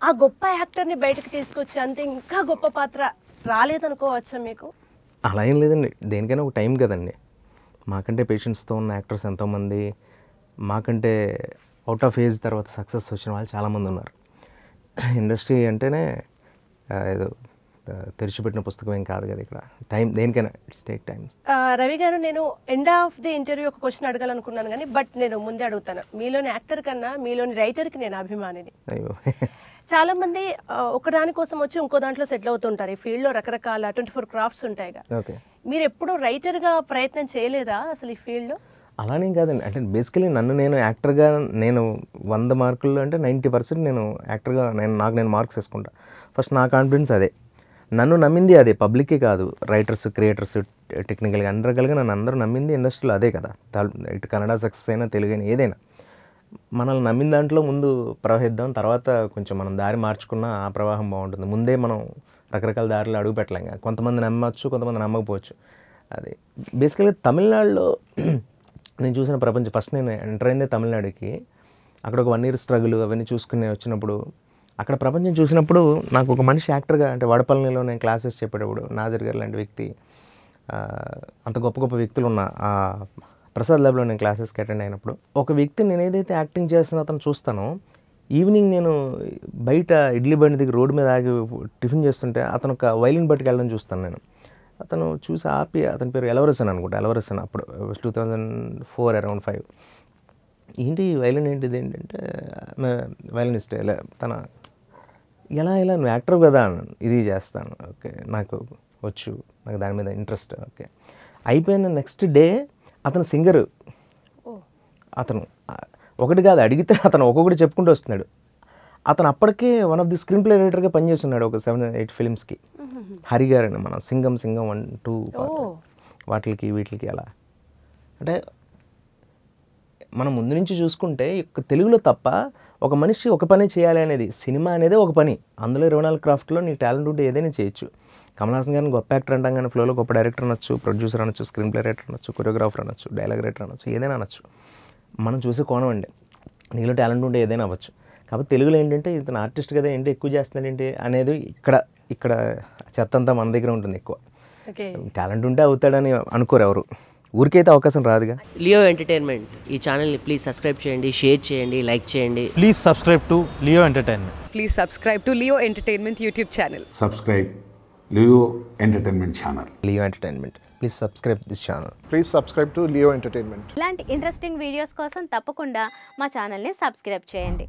ఆ గొప్ప యాక్టర్ని బయటకు తీసుకొచ్చి అంతే ఇంకా గొప్ప పాత్ర రాలేదనుకోవచ్చా మీకు? అలా ఏం లేదండి. దేనికైనా ఒక టైం కదండి. మాకంటే పేషెన్స్‌తో ఉన్న యాక్టర్స్ ఎంతోమంది, మాకంటే అవుట్ ఆఫ్ ఏజ్ తర్వాత సక్సెస్ వచ్చిన వాళ్ళు చాలామంది ఉన్నారు. ఇండస్ట్రీ అంటేనే ఏదో తెరిచిపెట్టిన పుస్తకం ఏం కాదు కదా ఇక్కడ. టైం దేనికైనా ఇట్స్ టేక్ టైమ్స్. రవి గారు, నేను ఎండ్ ఆఫ్ ది ఇంటర్వ్యూ ఒక క్వశ్చన్ అడగాలనుకున్నాను కానీ నేను ముందే అడుగుతాను. మీలోని యాక్టర్ కన్నా మీలోని రైటర్కి నేను అభిమానిని. అయ్యో! చాలా మంది ఒకదాని కోసం వచ్చి ఇంకో దాంట్లో సెటిల్ అవుతుంటారు. ఈ ఫీల్డ్లో రకరకాల 24 క్రాఫ్ట్స్ ఉంటాయిగా. ఓకే. మీరు ఎప్పుడూ రైటర్గా ప్రయత్నం చేయలేదా అసలు ఈ ఫీల్డ్లో? అలానేం కాదండి. అంటే బేసికలీ నన్ను నేను యాక్టర్‌గా నేను 100 మార్కుల్లో అంటే 90% నేను యాక్టర్‌గా నాకు నేను మార్క్స్ వేసుకుంటా. ఫస్ట్ నా కాన్ఫిడెన్స్ అదే. నన్ను నమ్మింది అదే, పబ్లిక్కే కాదు. రైటర్స్, క్రియేటర్స్, టెక్నికల్‌గా అన్ని రకాలుగా నన్ను అందరూ నమ్మింది ఇండస్ట్రీలో అదే కదా. ఇటు కన్నడ సక్సెస్ అయినా, తెలుగు అయినా ఏదైనా. మనల్ని నమ్మిన దాంట్లో ముందు ప్రవహిద్దాం. తర్వాత కొంచెం మనం దారి మార్చుకున్న ఆ ప్రవాహం బాగుంటుంది. ముందే మనం రకరకాల దారిలో అడుగు పెట్టలేం. కొంతమంది నమ్మచ్చు, కొంతమంది నమ్మకపోవచ్చు. అది బేసికల్గా తమిళనాడులో నేను చూసిన ప్రపంచం ఫస్ట్ నేను ఎంటర్ అయిందే తమిళనాడుకి. అక్కడ ఒక 1 ఇయర్ స్ట్రగుల్ అవన్నీ చూసుకుని వచ్చినప్పుడు అక్కడ ప్రపంచం చూసినప్పుడు నాకు ఒక మనిషి యాక్టర్గా అంటే వడపల్లిలో నేను క్లాసెస్ చెప్పేటప్పుడు నాజర్ గారు లాంటి వ్యక్తి, అంత గొప్ప గొప్ప వ్యక్తులు ఉన్న ప్రసాద్ ల్యాబ్లో నేను క్లాసెస్కి అటెండ్ అయినప్పుడు ఒక వ్యక్తి నేను ఏదైతే యాక్టింగ్ చేస్తున్నా అతను చూస్తానో, ఈవినింగ్ నేను బయట ఇడ్లీ బండి దగ్గర రోడ్డు మీద ఆగి టిఫిన్ చేస్తుంటే అతను ఒక వైలిన్ పట్టుకెళ్ళడం చూస్తాను నేను. అతను చూసి ఆపి, అతని పేరు ఎలవరసన్ అనుకుంటా, ఎలవరసన్ అప్పుడు 2004 అరౌండ్ 5. ఏంటి వైలిన్ ఏంటిది ఏంటంటే వైలినిస్ట్ తన ఎలా నువ్వు యాక్టర్ కదా ఇది చేస్తాను. ఓకే, నాకు వచ్చు, నాకు దాని మీద ఇంట్రెస్ట్. ఓకే, అయిపోయిన నెక్స్ట్ డే అతను సింగరు. అతను ఒకటి కాదు అడిగితే అతను ఒక్కొక్కటి చెప్పుకుంటూ వస్తున్నాడు. అతను అప్పటికే one of the screenplay రైటర్గా పనిచేస్తున్నాడు ఒక 7-8 ఫిలిమ్స్కి. హరి గారని మన సింగం 1, 2 వాటికి వీటికి అలా. అంటే మనం ముందు నుంచి చూసుకుంటే తెలుగులో తప్ప ఒక మనిషి ఒక పని చేయాలి అనేది, సినిమా అనేది ఒక పని. అందులో 24 క్రాఫ్ట్లో నీ టాలెంట్ ఉంటే ఏదైనా చేయొచ్చు. కమల్ హాసన్ గారిని గొప్ప యాక్టర్ అంటాం కానీ ఫ్లోలో గొప్ప డైరెక్టర్ అనొచ్చు, ప్రొడ్యూసర్ అనొచ్చు, స్క్రీన్ ప్లే రైటర్ అనొచ్చు, కొరియోగ్రాఫర్ అనొచ్చు, డైలాగ్ రైటర్ అనొచ్చు, ఏదైనా అనొచ్చు. మనం చూసే కోణం అండి. నీలో టాలెంట్ ఉంటే ఏదైనా అవ్వచ్చు. కాబట్టి తెలుగులో ఏంటంటే ఇతను ఆర్టిస్ట్ కదా ఏంటి ఎక్కువ చేస్తున్నాడు ఏంటి అనేది ఇక్కడ చెత్త అంతా మన దగ్గర ఉంటుంది ఎక్కువ. టాలెంట్ ఉంటే అవుతాడని అనుకోరు ఎవరు. ఊరికైతే అవకాశం రాదుగా. లియో ఎంటర్టైన్మెంట్ ఈ ఛానల్ని ప్లీజ్ సబ్స్క్రైబ్ చేయండి, షేర్ చేయండి, లైక్ చేయండి. Please subscribe to Leo entertainment. Please subscribe to Leo Entertainment YouTube channel. Subscribe Leo Entertainment channel. Leo entertainment. Please subscribe this channel. Please subscribe to Leo Entertainment. ఇలాంటి interesting videos కోసం తప్పకుండా మా ఛానల్ని subscribe చేయండి.